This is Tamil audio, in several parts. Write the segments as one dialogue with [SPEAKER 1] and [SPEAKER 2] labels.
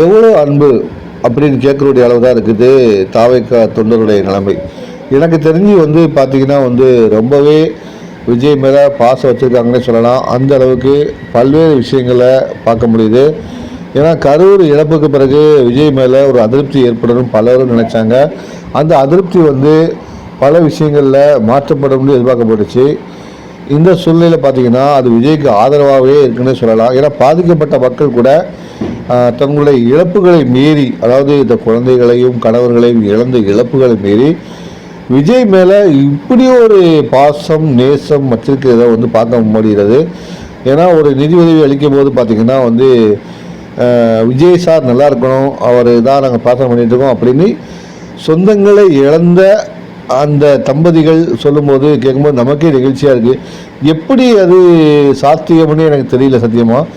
[SPEAKER 1] எவ்வளோ அன்பு அப்படின்னு கேட்கக்கூடிய அளவு தான் இருக்குது தாவேக்கா தொண்டருடைய நிலைமை. எனக்கு தெரிஞ்சு பார்த்திங்கன்னா ரொம்பவே விஜய் மேலே பாசம் வச்சுருக்காங்கன்னே சொல்லலாம். அந்த அளவுக்கு பல்வேறு விஷயங்களை பார்க்க முடியுது. ஏன்னா கரூர் இழப்புக்கு பிறகு விஜய் மேலே ஒரு அதிருப்தி ஏற்படணும் பலரும் நினச்சாங்க. அந்த அதிருப்தி பல விஷயங்களில் மாற்றப்படும்னு எதிர்பார்க்கப்பட்டுச்சு. இந்த சூழ்நிலையில் பார்த்திங்கன்னா அது விஜய்க்கு ஆதரவாகவே இருக்குன்னு சொல்லலாம். ஏன்னா பாதிக்கப்பட்ட மக்கள் கூட தங்களுடைய இழப்புகளை மீறி, அதாவது இந்த குழந்தைகளையும் கணவர்களையும் இழந்த இழப்புகளை மீறி விஜய் மேலே இப்படி ஒரு பாசம் நேசம் வச்சிருக்கிறத பார்க்க முடிகிறது. ஏன்னா ஒரு நிதி உதவி அளிக்கும் போது பார்த்திங்கன்னா விஜய் சார் நல்லா இருக்கணும், அவர் தான் நாங்கள் பிரார்த்தனை பண்ணிகிட்ருக்கோம் அப்படின்னு சொந்தங்களை இழந்த அந்த தம்பதிகள் சொல்லும்போது கேட்கும்போது நமக்கே நிகழ்ச்சியாக இருக்குது. எப்படி அது சாத்தியம்னு எனக்கு தெரியல சத்தியமாக.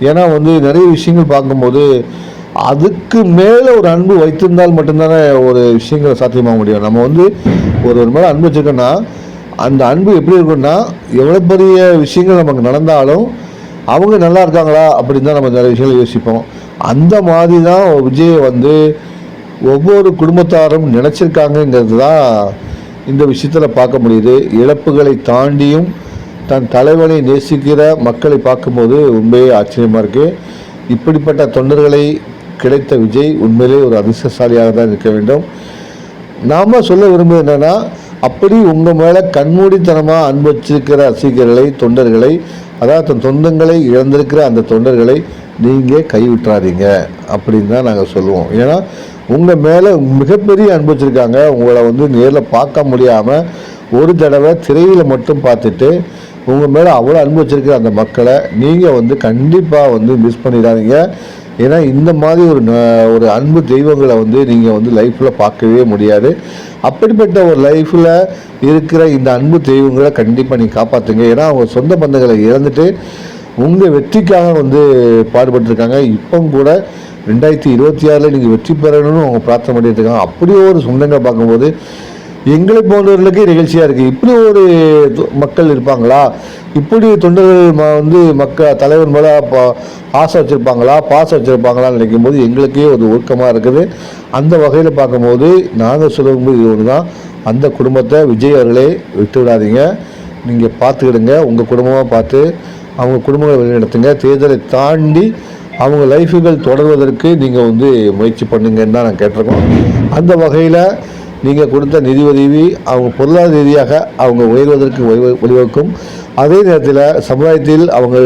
[SPEAKER 1] ஏன்னா நிறைய விஷயங்கள் பார்க்கும்போது அதுக்கு மேலே ஒரு அன்பு வைத்திருந்தால் மட்டும்தானே ஒரு விஷயங்களை சாத்தியமாக முடியும். நம்ம ஒரு மேலே அன்பு வச்சுருக்கோன்னா அந்த அன்பு எப்படி இருக்குன்னா, எவ்வளோ பெரிய விஷயங்கள் நமக்கு நடந்தாலும் அவங்க நல்லா இருக்காங்களா அப்படின்னு தான் நம்ம நிறைய விஷயங்களை யோசிப்போம். அந்த மாதிரி தான் விஜயை ஒவ்வொரு குடும்பத்தாரும் நினச்சிருக்காங்கங்கிறது தான் இந்த விஷயத்தில் பார்க்க முடியுது. இழப்புகளை தாண்டியும் தன் தலைவனை நேசிக்கிற மக்களை பார்க்கும்போது உண்மையே ஆச்சரியமாக இருக்குது. இப்படிப்பட்ட தொண்டர்களை கிடைத்த விஜய் உண்மையிலே ஒரு அதிர்ஷ்டசாலியாக தான் இருக்க வேண்டும். நாம் சொல்ல விரும்புவது என்னென்னா, அப்படி உங்கள் மேலே கண்மூடித்தனமாக அன்பு வச்சிருக்கிற ரசிகர்களை தொண்டர்களை, அதாவது தன் சொந்தங்களை இழந்திருக்கிற அந்த தொண்டர்களை நீங்கள் கைவிட்டுறாதீங்க அப்படின்னு தான் நாங்கள் சொல்லுவோம். ஏன்னா உங்கள் மேலே மிகப்பெரிய அன்பு வச்சுருக்காங்க. உங்களை நேரில் பார்க்க முடியாமல் ஒரு தடவை திரையில் மட்டும் பார்த்துட்டு உங்கள் மேலே அவ்வளோ அன்பு வச்சுருக்கிற அந்த மக்களை நீங்கள் கண்டிப்பாக மிஸ் பண்ணிடாதீங்க. ஏன்னா இந்த மாதிரி ஒரு அன்பு தெய்வங்களை நீங்கள் லைஃப்பில் பார்க்கவே முடியாது. அப்படிப்பட்ட ஒரு லைஃப்பில் இருக்கிற இந்த அன்பு தெய்வங்களை கண்டிப்பாக நீங்கள் காப்பாற்றுங்க. ஏன்னா அவங்க சொந்த பந்தங்களை இழந்துட்டு உங்கள் வெற்றிக்காக பாடுபட்டுருக்காங்க. இப்போ கூட 2026 நீங்கள் வெற்றி பெறணும்னு அவங்க பிரார்த்தனை பண்ணிட்டு இருக்காங்க. அப்படியே ஒரு சொந்தங்களை பார்க்கும்போது எங்களை போன்றவர்களுக்கே நிகழ்ச்சியாக இருக்குது. இப்படி ஒரு மக்கள் இருப்பாங்களா, இப்படி தொண்டர்கள் தலைவர் மேலே பாசம் வச்சுருப்பாங்களான்னு நினைக்கும் போது எங்களுக்கே ஒரு ஊக்கமாக இருக்குது. அந்த வகையில் பார்க்கும்போது நாங்கள் சொல்லும்போது இது ஒன்று தான், அந்த குடும்பத்தை விஜய் அவர்களே விட்டு விடாதீங்க. நீங்கள் பார்த்துக்கிடுங்க, உங்கள் குடும்பமாக பார்த்து அவங்க குடும்பங்களை வழிநடத்துங்க. தேர்தலை தாண்டி அவங்க லைஃபுகள் தொடர்வதற்கு நீங்கள் முயற்சி பண்ணுங்கன்னு தான் நான் கேட்டிருக்கோம். அந்த வகையில் நீங்கள் கொடுத்த நிதி உதவி அவங்க பொருளாதார ரீதியாக அவங்க உயர்வதற்கு வழிவகுக்கும். அதே நேரத்தில் சமுதாயத்தில் அவங்க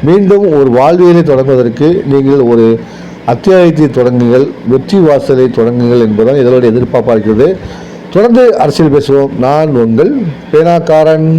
[SPEAKER 1] மீண்டும் ஒரு வாழ்வியலை தொடங்குவதற்கு நீங்கள் ஒரு அத்தியாயத்தை தொடங்குங்கள், வெற்றி வாசலை தொடங்குங்கள் என்பதுதான் இதனுடைய எதிர்பார்ப்பாக இருக்கிறது. தொடர்ந்து அரசியல் பேசுவோம். நான் உங்கள் பேனாக்காரன்.